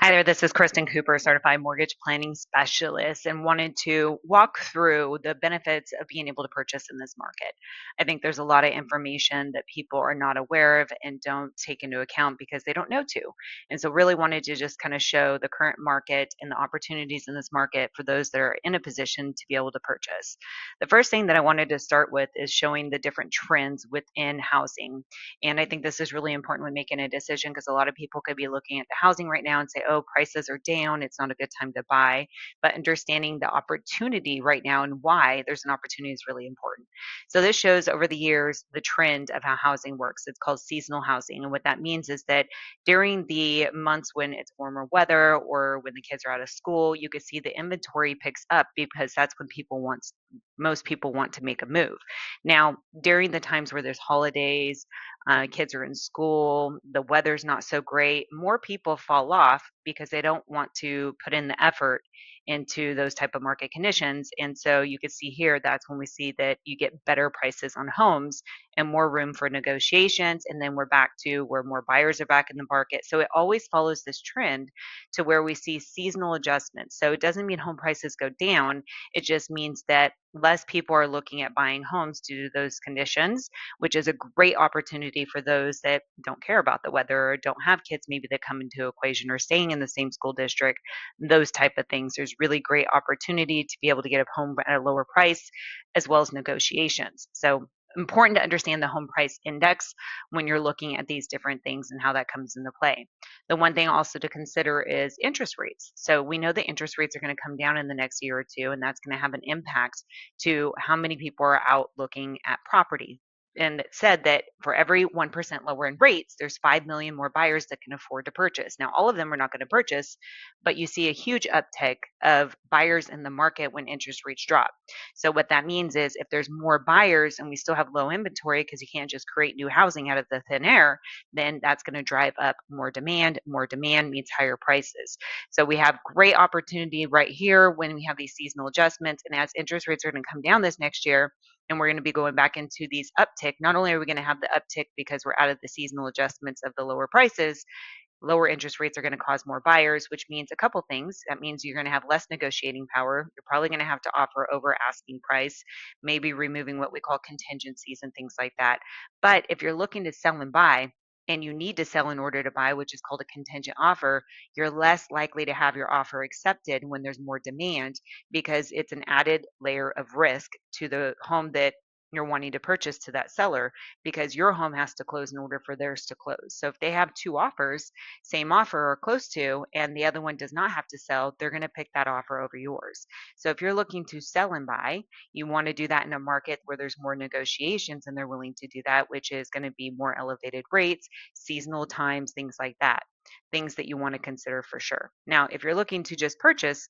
Hi there, this is Kristen Cooper, Certified Mortgage Planning Specialist, and wanted to walk through the benefits of being able to purchase in this market. I think there's a lot of information that people are not aware of and don't take into account because they don't know to. And so, really wanted to just kind of show the current market and the opportunities in this market for those that are in a position to be able to purchase. The first thing that I wanted to start with is showing the different trends within housing. And I think this is really important when making a decision because a lot of people could be looking at the housing right now and say, oh, prices are down. It's not a good time to buy. But understanding the opportunity right now and why there's an opportunity is really important. So this shows over the years the trend of how housing works. It's called seasonal housing. And what that means is that during the months when it's warmer weather or when the kids are out of school, you can see the inventory picks up because that's when most people want to make a move. Now, during the times where there's holidays, kids are in school, the weather's not so great, more people fall off because they don't want to put in the effort into those type of market conditions. And so you can see here, that's when we see that you get better prices on homes and more room for negotiations. And then we're back to where more buyers are back in the market. So it always follows this trend to where we see seasonal adjustments. So it doesn't mean home prices go down. It just means that less people are looking at buying homes due to those conditions, which is a great opportunity for those that don't care about the weather or don't have kids maybe that come into equation or staying in the same school district, those type of things. There's really great opportunity to be able to get a home at a lower price as well as negotiations. So important to understand the home price index when you're looking at these different things and how that comes into play. The one thing also to consider is interest rates. So we know that interest rates are going to come down in the next year or two, and that's going to have an impact to how many people are out looking at property. And it said that for every 1% lower in rates, there's 5 million more buyers that can afford to purchase. Now, all of them are not going to purchase, but you see a huge uptick of buyers in the market when interest rates drop. So, what that means is if there's more buyers and we still have low inventory because you can't just create new housing out of the thin air, then that's going to drive up more demand. More demand means higher prices. So, we have great opportunity right here when we have these seasonal adjustments. And as interest rates are going to come down this next year, and we're going to be going back into these uptick. Not only are we going to have the uptick because we're out of the seasonal adjustments of the lower prices, lower interest rates are going to cause more buyers, which means a couple things. That means you're going to have less negotiating power. You're probably going to have to offer over asking price, maybe removing what we call contingencies and things like that. But if you're looking to sell and buy, and you need to sell in order to buy, which is called a contingent offer, you're less likely to have your offer accepted when there's more demand because it's an added layer of risk to the home that you're wanting to purchase to that seller because your home has to close in order for theirs to close. So if they have two offers, same offer or close to, and the other one does not have to sell, they're going to pick that offer over yours. So if you're looking to sell and buy, you want to do that in a market where there's more negotiations and they're willing to do that, which is going to be more elevated rates, seasonal times, things like that. Things that you want to consider for sure. Now, if you're looking to just purchase,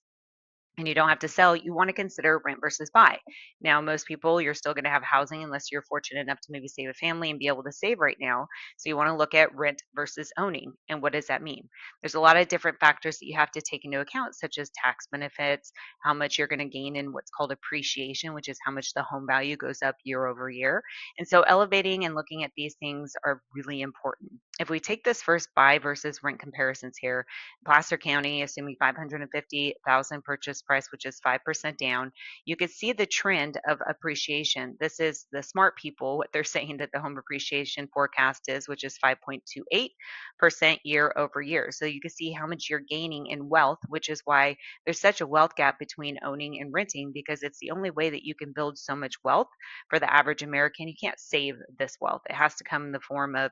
and you don't have to sell, you want to consider rent versus buy. Now, most people, you're still going to have housing unless you're fortunate enough to maybe save a family and be able to save right now. So you want to look at rent versus owning. And what does that mean? There's a lot of different factors that you have to take into account, such as tax benefits, how much you're going to gain in what's called appreciation, which is how much the home value goes up year over year. And so elevating and looking at these things are really important. If we take this first buy versus rent comparisons here, Placer County, assuming 550,000 purchase price, which is 5% down, you could see the trend of appreciation. This is the smart people, what they're saying that the home appreciation forecast is, which is 5.28% year over year. So you can see how much you're gaining in wealth, which is why there's such a wealth gap between owning and renting, because it's the only way that you can build so much wealth for the average American. You can't save this wealth. It has to come in the form of,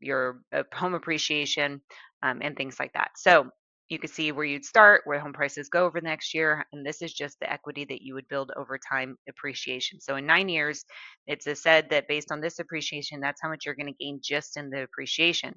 your home appreciation and things like that. So you can see where you'd start, where home prices go over the next year, and this is just the equity that you would build over time appreciation. So in 9 years, it's said that based on this appreciation, that's how much you're going to gain just in the appreciation.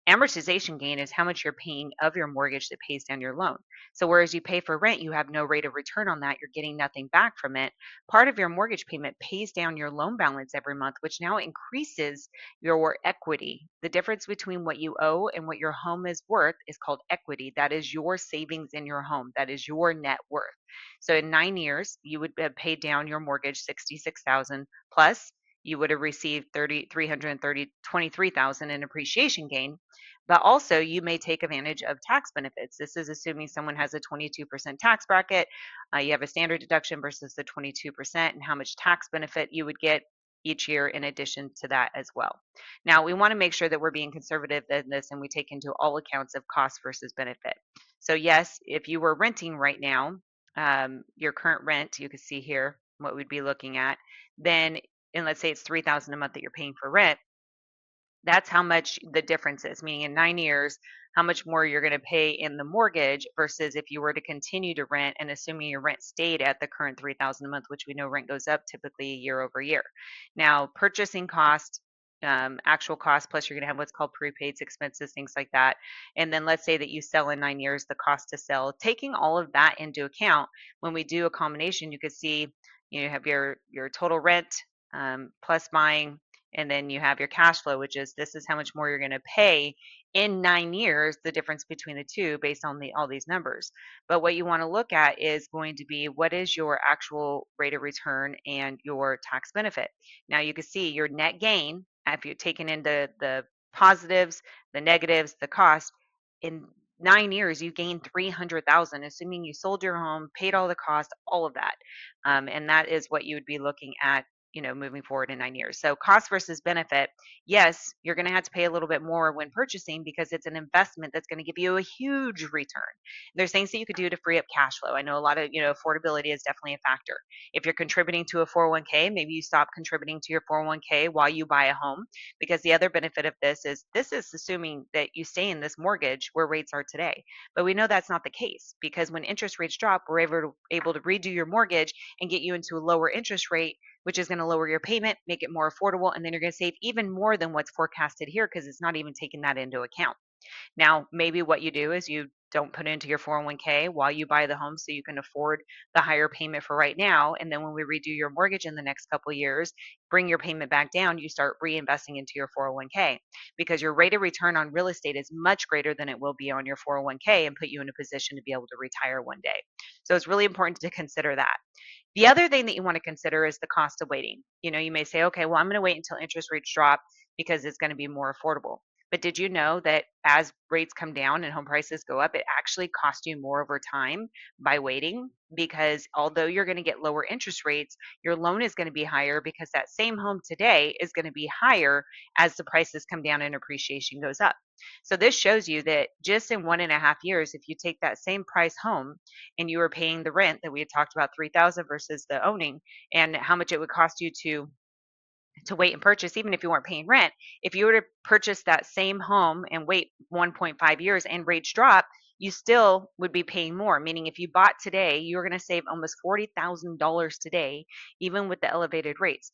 Amortization gain is how much you're paying of your mortgage that pays down your loan. So whereas you pay for rent, you have no rate of return on that. You're getting nothing back from it. Part of your mortgage payment pays down your loan balance every month, which now increases your equity. The difference between what you owe and what your home is worth is called equity. That is your savings in your home. That is your net worth. So in 9 years, you would have paid down your mortgage 66,000 plus you would have received 23,000 in appreciation gain. But also, you may take advantage of tax benefits. This is assuming someone has a 22% tax bracket. You have a standard deduction versus the 22%, and how much tax benefit you would get each year in addition to that as well. Now, we want to make sure that we're being conservative in this and we take into all accounts of cost versus benefit. So, yes, if you were renting right now, your current rent, you can see here what we'd be looking at, then, and let's say it's 3,000 a month that you're paying for rent, that's how much the difference is, meaning in 9 years, how much more you're going to pay in the mortgage versus if you were to continue to rent and assuming your rent stayed at the current 3,000 a month, which we know rent goes up typically year over year. Now, purchasing cost, actual cost, plus you're going to have what's called prepaid expenses, things like that. And then let's say that you sell in 9 years, the cost to sell, taking all of that into account, when we do a combination, you could see you have your total rent plus buying, and then you have your cash flow, which is this is how much more you're going to pay in 9 years, the difference between the two based on all these numbers. But what you want to look at is going to be what is your actual rate of return and your tax benefit. Now you can see your net gain, if you're taking into the positives, the negatives, the cost, in 9 years you gained 300,000, assuming you sold your home, paid all the cost, all of that. And that is what you would be looking at, moving forward in 9 years. So cost versus benefit, yes, you're going to have to pay a little bit more when purchasing because it's an investment that's going to give you a huge return. There's things that you could do to free up cash flow. I know a lot of, affordability is definitely a factor. If you're contributing to a 401k, maybe you stop contributing to your 401k while you buy a home, because the other benefit of this is assuming that you stay in this mortgage where rates are today. But we know that's not the case, because when interest rates drop, we're able to redo your mortgage and get you into a lower interest rate, which is going to lower your payment, make it more affordable, and then you're going to save even more than what's forecasted here because it's not even taking that into account. Now, maybe what you do is you don't put into your 401k while you buy the home so you can afford the higher payment for right now. And then when we redo your mortgage in the next couple of years, bring your payment back down, you start reinvesting into your 401k, because your rate of return on real estate is much greater than it will be on your 401k and put you in a position to be able to retire one day. So it's really important to consider that. The other thing that you want to consider is the cost of waiting. You may say, okay, well, I'm going to wait until interest rates drop because it's going to be more affordable. But did you know that as rates come down and home prices go up, it actually costs you more over time by waiting? Because although you're going to get lower interest rates, your loan is going to be higher because that same home today is going to be higher as the prices come down and appreciation goes up. So this shows you that just in 1.5 years, if you take that same price home and you were paying the rent that we had talked about, 3,000 versus the owning, and how much it would cost you to wait and purchase, even if you weren't paying rent. If you were to purchase that same home and wait 1.5 years and rates drop, you still would be paying more. Meaning, if you bought today, you're going to save almost $40,000 today, even with the elevated rates.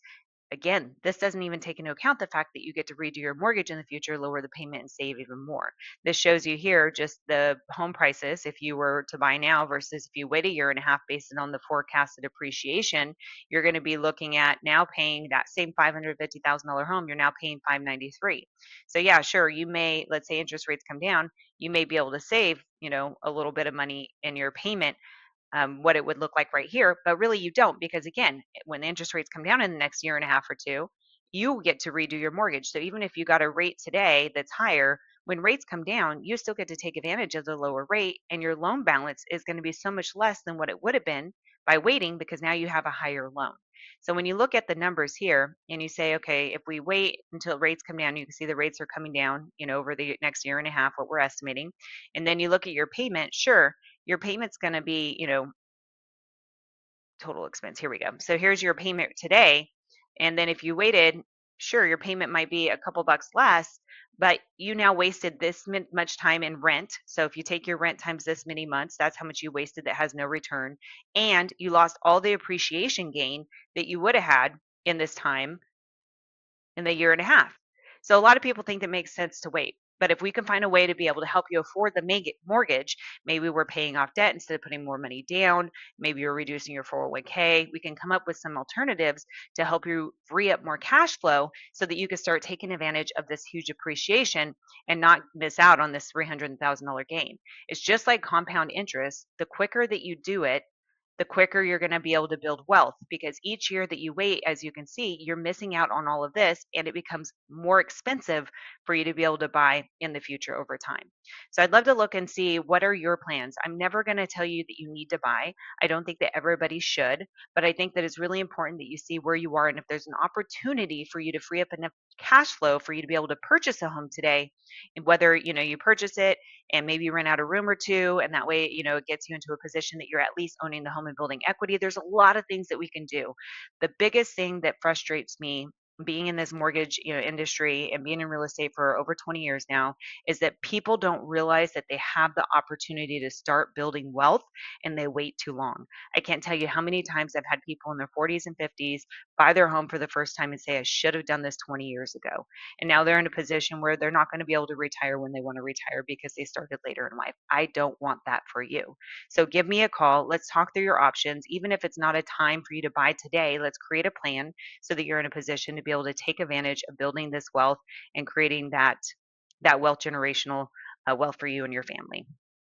Again, this doesn't even take into account the fact that you get to redo your mortgage in the future, lower the payment, and save even more. This shows you here just the home prices if you were to buy now versus if you wait a year and a half based on the forecasted appreciation. You're going to be looking at now paying that same $550,000 home. You're now paying $593,000. So yeah, sure, you may, let's say interest rates come down, you may be able to save, a little bit of money in your payment, what it would look like right here, but really you don't, because again, when the interest rates come down in the next year and a half or two, you get to redo your mortgage. So even if you got a rate today that's higher, when rates come down, you still get to take advantage of the lower rate, and your loan balance is going to be so much less than what it would have been by waiting, because now you have a higher loan. So when you look at the numbers here and you say, okay, if we wait until rates come down, you can see the rates are coming down, over the next year and a half, what we're estimating. And then you look at your payment, sure, your payment's going to be, total expense. Here we go. So here's your payment today. And then if you waited, sure, your payment might be a couple bucks less, but you now wasted this much time in rent. So if you take your rent times this many months, that's how much you wasted that has no return. And you lost all the appreciation gain that you would have had in this time in the year and a half. So a lot of people think it makes sense to wait. But if we can find a way to be able to help you afford the mortgage, maybe we're paying off debt instead of putting more money down, maybe you're reducing your 401k, we can come up with some alternatives to help you free up more cash flow so that you can start taking advantage of this huge appreciation and not miss out on this $300,000 gain. It's just like compound interest. The quicker that you do it, the quicker you're going to be able to build wealth, because each year that you wait, as you can see, you're missing out on all of this and it becomes more expensive for you to be able to buy in the future over time. So I'd love to look and see what are your plans. I'm never going to tell you that you need to buy. I don't think that everybody should, but I think that it's really important that you see where you are and if there's an opportunity for you to free up enough cash flow for you to be able to purchase a home today, and whether you purchase it and maybe rent out a room or two, and that way it gets you into a position that you're at least owning the home and building equity. There's a lot of things that we can do. The biggest thing that frustrates me being in this mortgage industry and being in real estate for over 20 years now is that people don't realize that they have the opportunity to start building wealth and they wait too long. I can't tell you how many times I've had people in their 40s and 50s buy their home for the first time and say, I should have done this 20 years ago. And now they're in a position where they're not going to be able to retire when they want to retire because they started later in life. I don't want that for you. So give me a call. Let's talk through your options. Even if it's not a time for you to buy today, let's create a plan so that you're in a position to be able to take advantage of building this wealth and creating that wealth generational wealth for you and your family.